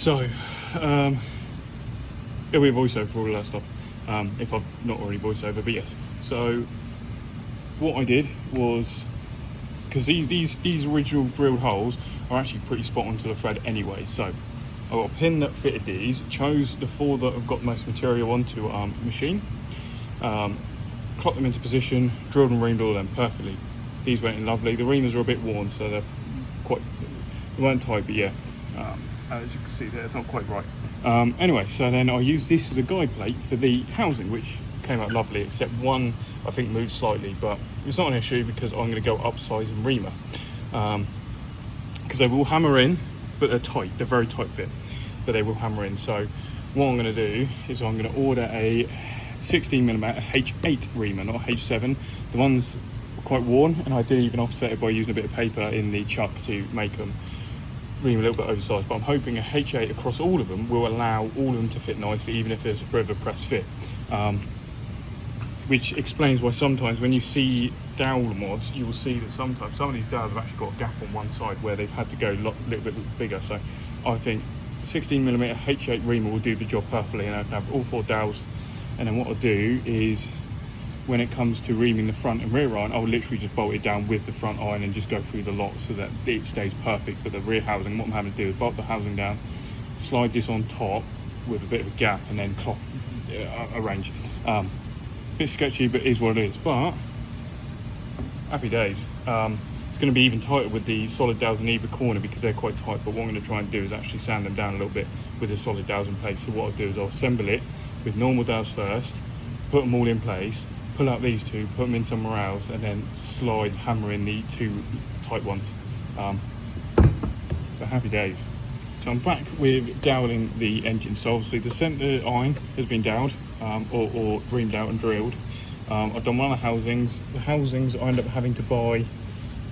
So, it'll be a voiceover for all of that stuff, if I've not already voiceover, but yes. So, what I did was, because these original drilled holes are actually pretty spot on to the thread anyway, so I got a pin that fitted these, chose the 4 that have got the most material onto machine, clocked them into position, drilled and reamed all of them perfectly. These went in lovely. The reamers are a bit worn, so they weren't tight, but yeah. As you can see there, it's not quite right. Anyway, so then I used this as a guide plate for the housing, which came out lovely, except one I think moved slightly, but it's not an issue because I'm going to go upsize and reamer. Because they will hammer in, but they're tight, they're very tight fit, but they will hammer in. So what I'm going to do is I'm going to order a 16mm H8 reamer, not a H7. The one's quite worn, and I did even offset it by using a bit of paper in the chuck to make them ream a little bit oversized, but I'm hoping a H8 across all of them will allow all of them to fit nicely, even if there's a bit of a press fit, which explains why sometimes when you see dowel mods, you will see that sometimes some of these dowels have actually got a gap on one side where they've had to go a little bit bigger. So I think 16mm H8 reamer will do the job perfectly, and I can have all 4 dowels. And then what I'll do is, when it comes to reaming the front and rear iron, I'll literally just bolt it down with the front iron and just go through the lot so that it stays perfect for the rear housing. What I'm having to do is bolt the housing down, slide this on top with a bit of a gap, and then clock arrange. Bit sketchy, but is what it is. But happy days. It's going to be even tighter with the solid dowels in either corner because they're quite tight. But what I'm going to try and do is actually sand them down a little bit with the solid dowels in place. So what I'll do is I'll assemble it with normal dowels first, put them all in place, pull out these 2, put them in somewhere else, and then slide, hammer in the 2 tight ones. But happy days. So I'm back with doweling the engine. So obviously the centre iron has been dowelled, or reamed out and drilled. I've done one of the housings. The housings I ended up having to buy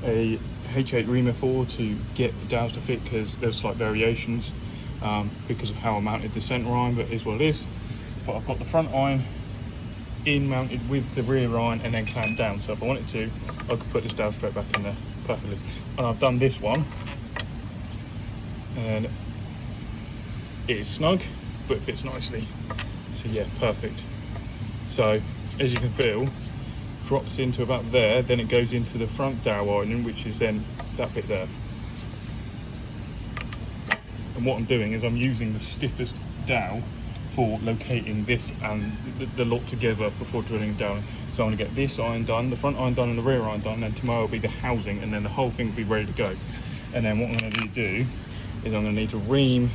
a H8 reamer for to get the dowels to fit, because there's slight variations because of how I mounted the centre iron, but it is what it is. But I've got the front iron in mounted with the rear iron and then clamped down, so if I wanted to I could put this dowel straight back in there perfectly. And I've done this one and it is snug but it fits nicely, so yeah, perfect. So as you can feel, drops into about there, then it goes into the front dowel ironing, which is then that bit there. And what I'm doing is I'm using the stiffest dowel for locating this and the lot together before drilling down. So I'm going to get this iron done, the front iron done and the rear iron done, and then tomorrow will be the housing, and then the whole thing will be ready to go. And then what I'm going to do is I'm going to need to ream.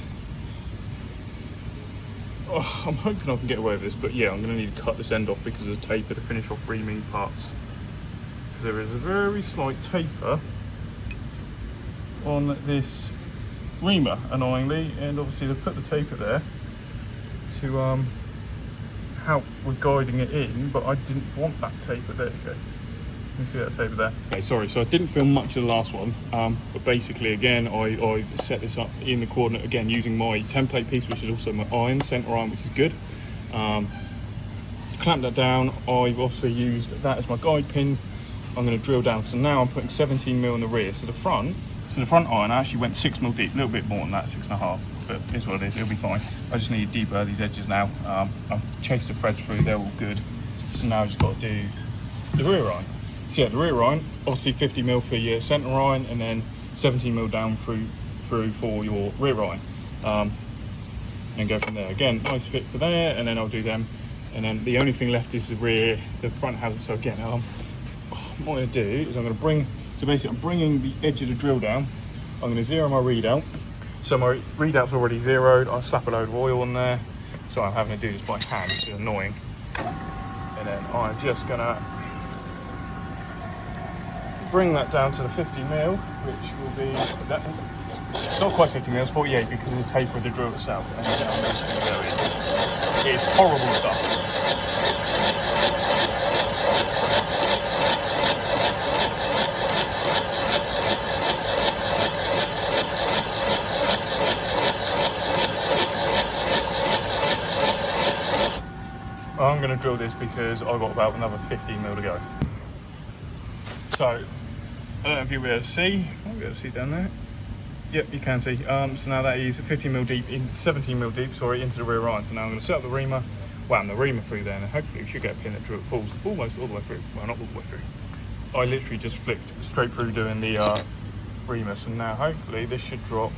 Oh, I'm hoping I can get away with this, but yeah, I'm going to need to cut this end off because of the taper to finish off reaming parts. There is a very slight taper on this reamer, annoyingly, and obviously they've put the taper there to help with guiding it in, but I didn't want that taper. There you go. You see that taper there? Okay, sorry, so I didn't film much of the last one, but basically again, I set this up in the coordinate again using my template piece, which is also my iron, centre iron, which is good. Clamp that down. I've obviously used that as my guide pin. I'm going to drill down. So now I'm putting 17mm in the rear. So the front iron I actually went 6mm deep, a little bit more than that, 6.5, but it's what it is, it'll be fine. I just need to deburr these edges now. I've chased the threads through, they're all good. So now I've just got to do the rear iron. So yeah, the rear iron, obviously 50mm for your centre iron, and then 17mm down through for your rear iron. And go from there. Again, nice fit for there, and then I'll do them. And then the only thing left is the front housing. So again, what I'm going to do is I'm going to I'm bringing the edge of the drill down. I'm going to zero my readout. So my readout's already zeroed. I'll slap a load of oil on there. So I'm having to do this by hand, which is annoying. And then I'm just going to bring that down to the 50mm, which will be that. Not quite 50mm, it's 48 because of the taper of the drill itself. And then I'm just going to go in. It's horrible stuff. I'm going to drill this because I've got about another 15mm to go. So, I don't know if you'll be able to see. I'll be able to see down there. Yep, you can see. So now that is 15mm deep, 17mm deep, sorry, into the rear iron. So now I'm going to set up the reamer, wham the reamer through there, and hopefully we should get a pin that pulls almost all the way through. Well, not all the way through. I literally just flicked straight through doing the reamer. So now hopefully this should drop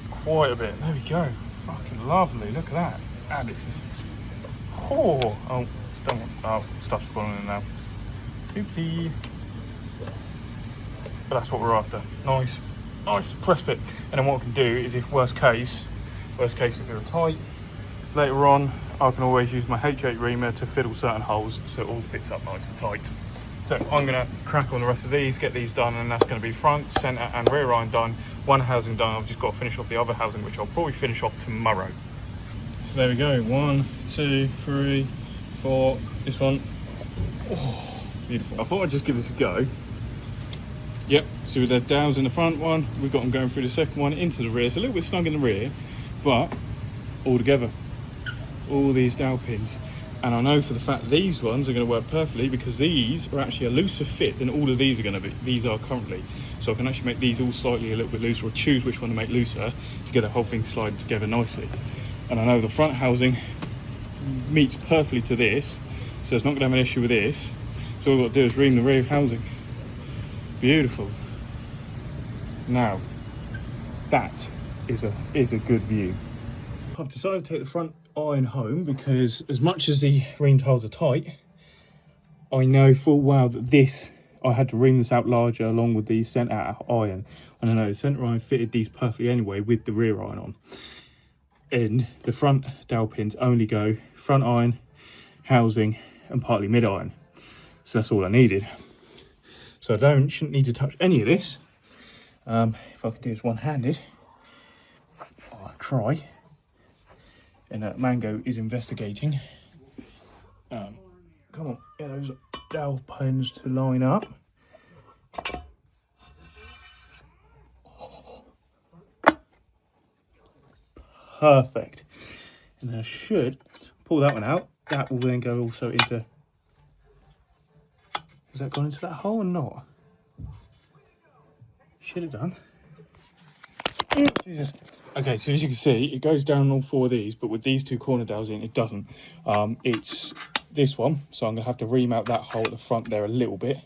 quite a bit. There we go. Fucking lovely. Look at that. And this is. Oh, stuff's falling in now. Oopsie. But that's what we're after. Nice press fit. And then what I can do is, if worst case if they're tight, later on I can always use my H8 reamer to fiddle certain holes so it all fits up nice and tight. So I'm going to crack on the rest of these, get these done, and that's going to be front, centre and rear iron done. One housing done. I've just got to finish off the other housing, which I'll probably finish off tomorrow. So there we go, 1, 2, 3, 4, this one. Oh, beautiful. I thought I'd just give this a go. Yep, so with the dowels in the front one, we've got them going through the second one into the rear. It's a little bit snug in the rear, but all together, all these dowel pins. And I know for the fact these ones are going to work perfectly because these are actually a looser fit than all of these are going to be. These are currently. So I can actually make these all slightly a little bit looser, or choose which one to make looser to get the whole thing sliding together nicely. And I know the front housing meets perfectly to this, so it's not going to have an issue with this. So all I've got to do is ream the rear housing. Beautiful. Now, that is a good view. I've decided to take the front iron home because as much as the reamed holes are tight, I know full well that I had to ream this out larger along with the centre iron. And I know the centre iron fitted these perfectly anyway with the rear iron on. And the front dowel pins only go front iron, housing and partly mid iron. So that's all I needed. So I shouldn't need to touch any of this. If I could do this one-handed, I'll try. And Mango is investigating. Come on, get those dowel pins to line up. Perfect. And I should pull that one out. That will then go also into. Has that gone into that hole or not? Should have done. Jesus. Okay, so as you can see, it goes down all four of these, but with these two corner dowels in, it doesn't. It's this one, so I'm going to have to ream out that hole at the front there a little bit.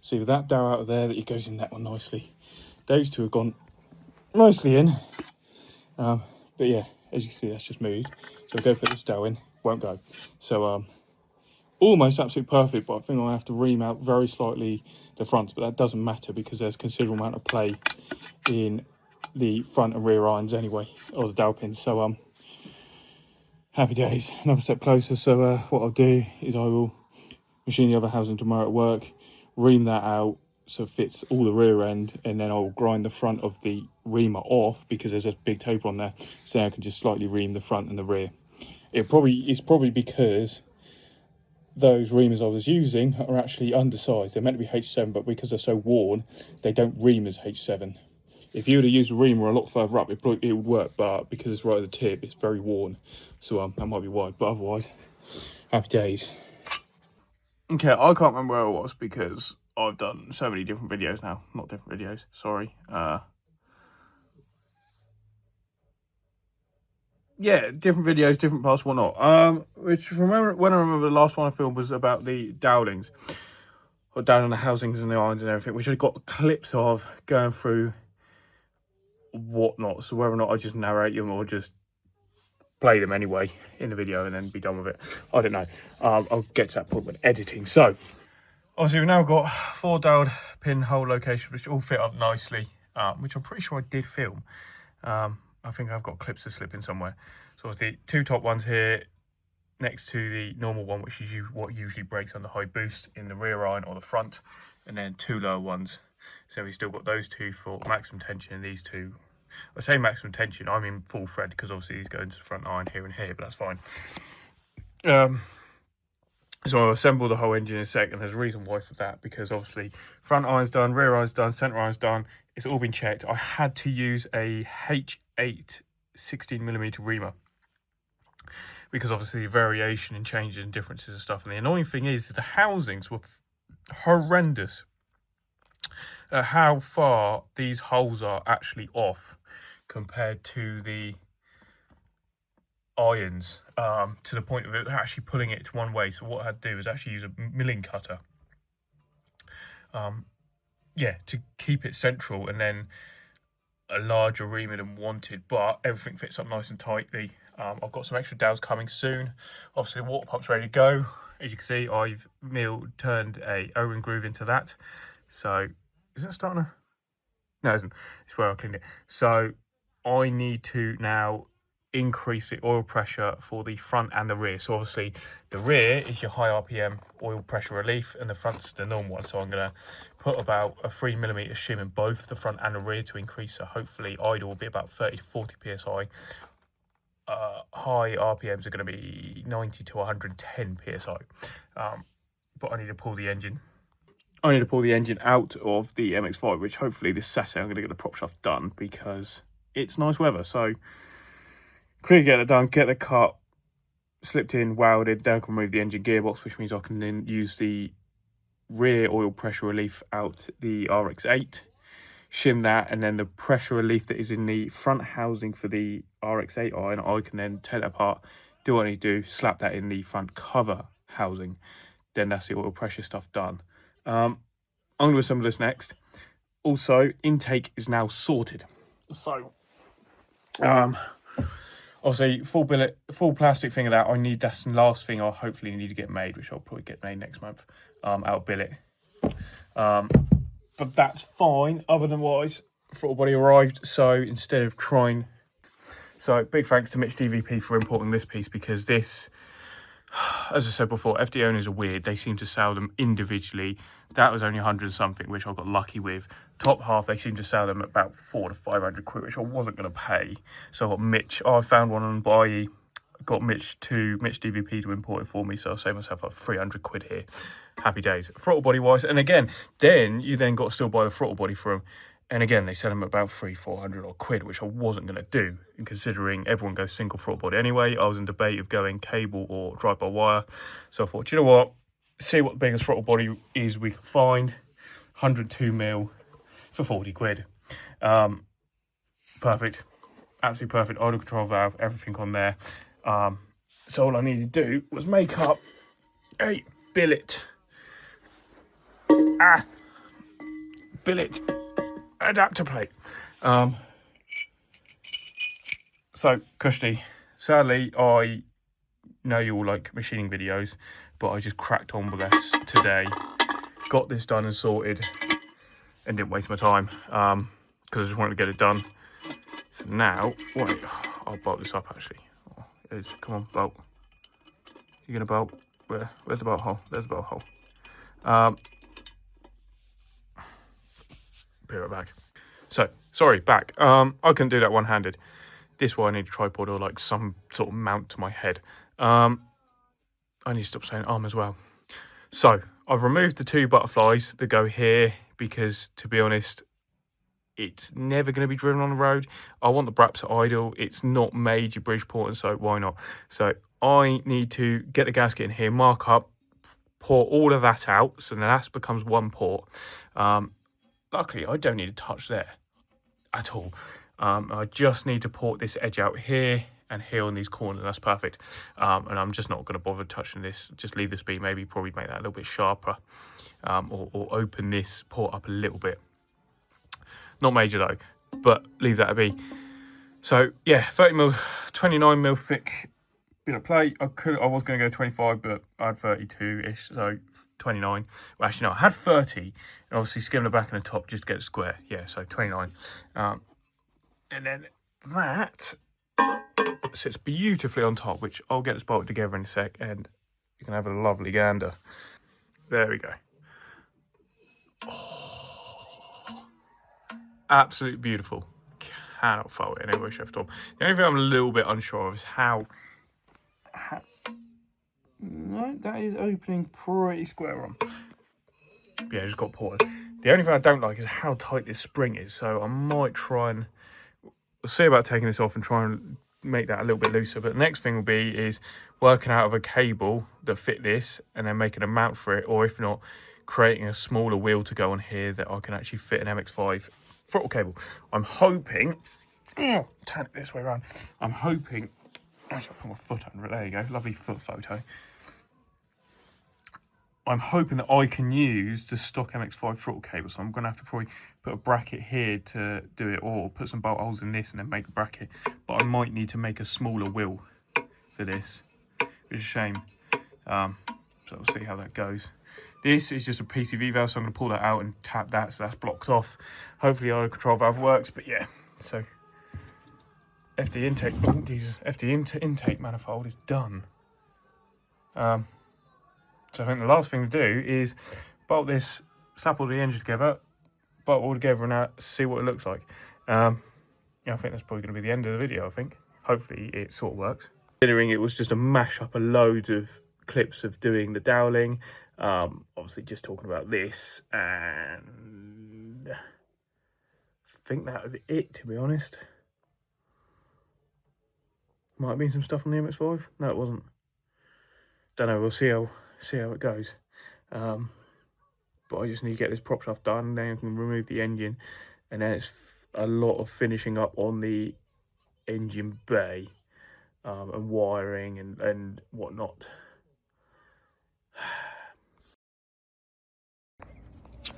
See, with that dowel out of there, that it goes in that one nicely. Those two have gone nicely in. But yeah, as you can see, that's just moved. So I'll go put this dowel in, won't go. So almost absolutely perfect, but I think I have to ream out very slightly the front, but that doesn't matter because there's considerable amount of play in the front and rear irons anyway, or the dowel pins. So happy days, another step closer. So what I'll do is I will machine the other housing tomorrow at work, ream that out so it fits all the rear end, and then I'll grind the front of the reamer off because there's a big taper on there, so I can just slightly ream the front and the rear. It's probably because those reamers I was using are actually undersized. They're meant to be H7, but because they're so worn, they don't ream as H7. If you were to use a reamer a lot further up, it would work, but because it's right at the tip, it's very worn. So that might be why, but otherwise, happy days. Okay, I can't remember where I was because I've done so many different videos now. Not different videos, sorry. Yeah, different videos, different parts, whatnot. Which remember when I remember the last one I filmed was about the dowlings, or down on the housings and the irons and everything, which I got clips of going through whatnot. So whether or not I just narrate them or just play them anyway in the video and then be done with it, I don't know. I'll get to that point when editing. So obviously we've now got 4 doweled pinhole locations, which all fit up nicely, which I'm pretty sure I did film. I think I've got clips of slipping somewhere. So the 2 top ones here next to the normal one, which is what usually breaks under high boost in the rear iron or the front, and then 2 lower ones. So we've still got those 2 for maximum tension, and these 2, I say maximum tension, I mean full thread, because obviously these go into the front iron here and here, but that's fine. So I'll assemble the whole engine in a sec, and there's a reason why for that, because obviously front iron's done, rear iron's done, centre iron's done, it's all been checked. I had to use a H8 16mm reamer, because obviously the variation and changes and differences and stuff. And the annoying thing is the housings were horrendous at how far these holes are actually off compared to the irons, to the point of it actually pulling it to one way. So what I had to do is actually use a milling cutter, to keep it central, and then a larger reamer than wanted, but everything fits up nice and tightly. I've got some extra dowels coming soon. Obviously the water pump's ready to go. As you can see, I've turned a O-ring groove into that. So is it starting to? No, it isn't. It's where I cleaned it. So I need to now increase the oil pressure for the front and the rear. So obviously the rear is your high RPM oil pressure relief, and the front's the normal one. So I'm going to put about a 3mm shim in both the front and the rear to increase. So hopefully idle will be about 30 to 40 psi. High RPMs are going to be 90 to 110 psi. But I need to pull the engine. I need to pull the engine out of the MX-5, which hopefully this Saturday I'm going to get the prop shaft done, because it's nice weather. So quickly get it done, get the cut slipped in, welded, then I can remove the engine gearbox, which means I can then use the rear oil pressure relief out the RX8, shim that, and then the pressure relief that is in the front housing for the RX8 iron, I can then take that apart, do what I need to do, slap that in the front cover housing. Then that's the oil pressure stuff done. I'm going to assemble this next. Also, intake is now sorted. So, obviously, full billet, full plastic thing of that. That's the last thing I'll hopefully need to get made, which I'll probably get made next month, out of billet. But that's fine. Other than wise, throttle body arrived. So instead of trying, so big thanks to Mitch DVP for importing this piece, because this, as I said before, FD owners are weird. They seem to sell them individually. That was only 100 something, which I got lucky with. Top half, they seem to sell them at about 400 to 500 quid, which I wasn't going to pay. So I got Mitch. I found one on Buy. Got Mitch DVP to import it for me. So I saved myself like 300 quid here. Happy days. Throttle body wise, and again, then you got to still buy the throttle body for them. And again, they sell them at about 300-400 odd quid, which I wasn't going to do. And considering everyone goes single throttle body anyway, I was in debate of going cable or drive-by-wire. So I thought, you know what? See what the biggest throttle body is we can find. 102mm for 40 quid. Perfect. Absolutely perfect. Idle control valve, everything on there. So all I needed to do was make up a billet. Billet adapter plate. So cushy. Sadly, I know you all like machining videos, but I just cracked on with this today, got this done and sorted, and didn't waste my time, because I just wanted to get it done. So now, wait, I'll bolt this up actually. Oh, come on, bolt. You're gonna bolt? Where's the bolt hole? There's the bolt hole. Be right back. So, sorry, back. I couldn't do that one-handed. This is why I need a tripod or like some sort of mount to my head. I need to stop saying arm as well. So I've removed the 2 butterflies that go here because, to be honest, it's never going to be driven on the road. I want the Braps idle. It's not major Bridgeport, and so why not? So I need to get the gasket in here, mark up, pour all of that out, so that becomes 1 port. Luckily, I don't need to touch there at all. I just need to port this edge out here and here on these corners. That's perfect. And I'm just not going to bother touching this. Just leave this be. Maybe probably make that a little bit sharper, or open this port up a little bit. Not major though, but leave that to be. So yeah, 30mm, 29mm thick bit of plate. I was going to go 25, but I had 32-ish, so 29. Well, actually no, I had 30, and obviously skim the back and the top just to get it square. Yeah, so 29. And then that sits beautifully on top, which I'll get this bolted together in a sec, and you can have a lovely gander. There we go. Oh, absolutely beautiful. Cannot fault it in any way, shape, or form. The only thing I'm a little bit unsure of is how no, that is opening pretty square on. Yeah, just got ported. The only thing I don't like is how tight this spring is, so I might try and see about taking this off and try and make that a little bit looser. But the next thing will be is working out of a cable that fit this and then making a mount for it, or if not, creating a smaller wheel to go on here that I can actually fit an MX5 throttle cable. I'm hoping, turn it this way around, I'm hoping, actually I'll put my foot under it, there you go, lovely foot photo. I'm hoping that I can use the stock MX5 throttle cable, so I'm going to have to probably put a bracket here to do it, or put some bolt holes in this and then make a bracket. But I might need to make a smaller wheel for this, which is a shame. So we'll see how that goes. This is just a PCV valve, so I'm going to pull that out and tap that, so that's blocked off. Hopefully our control valve works, but yeah. So FD intake, oh Jesus, FD intake manifold is done. So I think the last thing to do is bolt this, snap all the engines together, bolt all together and see what it looks like. Yeah, I think that's probably going to be the end of the video, I think. Hopefully it sort of works. Considering it was just a mash up a load of clips of doing the doweling, obviously just talking about this, and I think that was it, to be honest. Might have been some stuff on the MX5. No, it wasn't. Don't know, we'll see how it goes. But I just need to get this prop shaft done, then I can remove the engine, and then it's a lot of finishing up on the engine bay, and wiring and whatnot.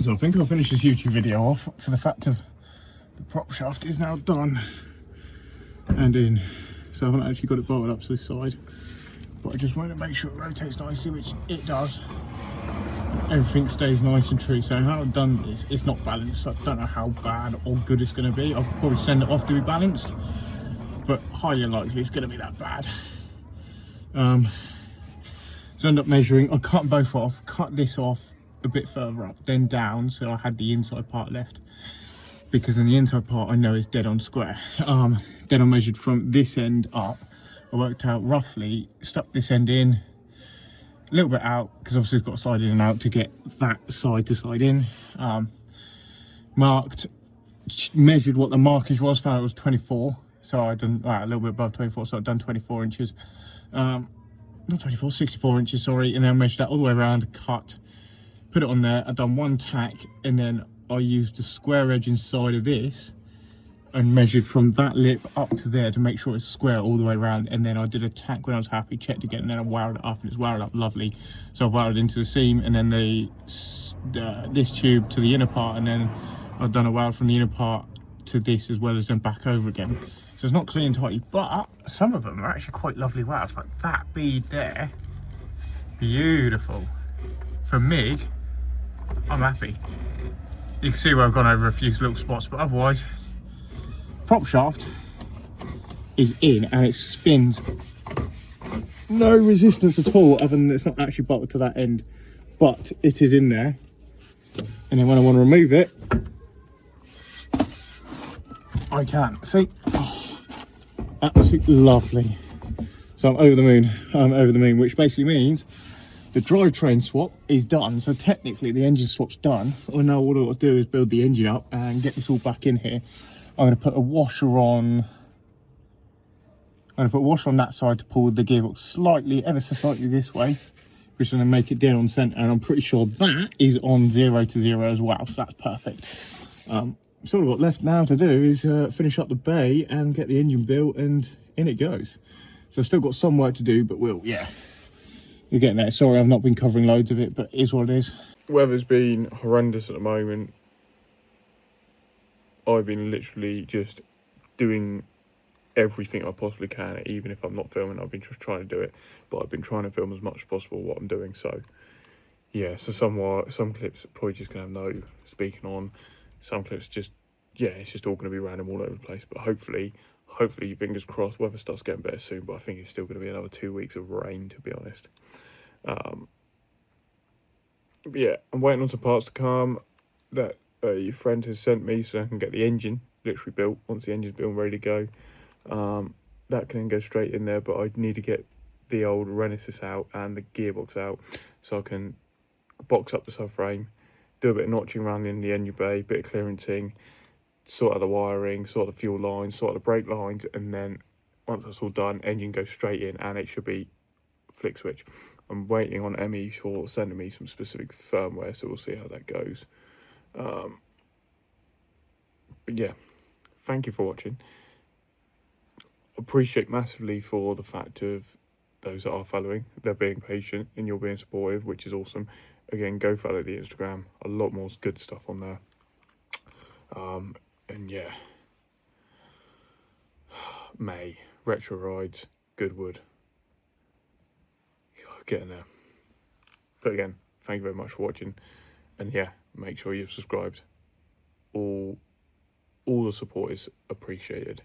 So I think I'll finish this YouTube video off for the fact of the prop shaft is now done and in. So I haven't actually got it bolted up to the side, but I just want to make sure it rotates nicely, which it does. Everything stays nice and true. So how I've done this, it's not balanced, so I don't know how bad or good it's going to be. I'll probably send it off to be balanced, but highly unlikely it's going to be that bad. So I end up measuring, I cut both off, cut this off a bit further up, then down, so I had the inside part left, because in the inside part I know it's dead on square. Then I measured from this end up. I worked out roughly, stuck this end in, a little bit out, because obviously it's got to slide in and out to get that side to slide in. Marked, measured what the markage was, found it was 24. So I'd done a little bit above 24, so I'd done 24 inches. Not 24, 64 inches, sorry. And then I measured that all the way around, cut, put it on there. I'd done one tack, and then I used the square edge inside of this and measured from that lip up to there to make sure it's square all the way around. And then I did a tack when I was happy, checked again, and then I wired it up, and it's wired up lovely. So I wired it into the seam, and then this tube to the inner part, and then I've done a weld from the inner part to this, as well as then back over again. So it's not clean and tidy, but some of them are actually quite lovely welds, like that bead there. Beautiful. For mid, I'm happy. You can see where I've gone over a few little spots, but otherwise, prop shaft is in and it spins. No resistance at all, other than it's not actually bolted to that end, but it is in there. And then when I want to remove it, I can. See? Oh, absolutely lovely. So I'm over the moon. I'm over the moon, which basically means The drivetrain swap is done, so technically the engine swap's done. Well, now all I've got to do is build the engine up and get this all back in here. I'm going to put a washer on. I'm going to put a washer on that side to pull the gearbox slightly, ever so slightly this way, which is going to make it dead on centre. And I'm pretty sure that is on 0 to 0 as well, so that's perfect. So all I've got left now to do is finish up the bay and get the engine built, and in it goes. So I've still got some work to do, but yeah, you're getting there. Sorry, I've not been covering loads of it, but it is what it is. Weather's been horrendous at the moment. I've been literally just doing everything I possibly can, even if I'm not filming. I've been just trying to do it, but I've been trying to film as much as possible what I'm doing. So yeah, so some clips are probably just gonna have no speaking on. Some clips just, yeah, it's just all gonna be random all over the place. But hopefully, fingers crossed, weather starts getting better soon. But I think it's still gonna be another 2 weeks of rain, to be honest. But yeah, I'm waiting on some parts to come that your friend has sent me, so I can get the engine literally built. Once the engine's built and ready to go, that can then go straight in there. But I need to get the old Renesis out and the gearbox out, so I can box up the subframe, do a bit of notching around in the engine bay, bit of clearancing, sort out the wiring, sort out the fuel lines, sort out the brake lines, and then once that's all done, engine goes straight in and it should be flick switch. I'm waiting on Emmy for sending me some specific firmware, so we'll see how that goes. But yeah, thank you for watching. Appreciate massively for the fact of those that are following, they're being patient and you're being supportive, which is awesome. Again, go follow the Instagram, a lot more good stuff on there. And yeah, May, retro rides, Goodwood, getting there. But again, thank you very much for watching, and yeah, make sure you've subscribed. All the support is appreciated.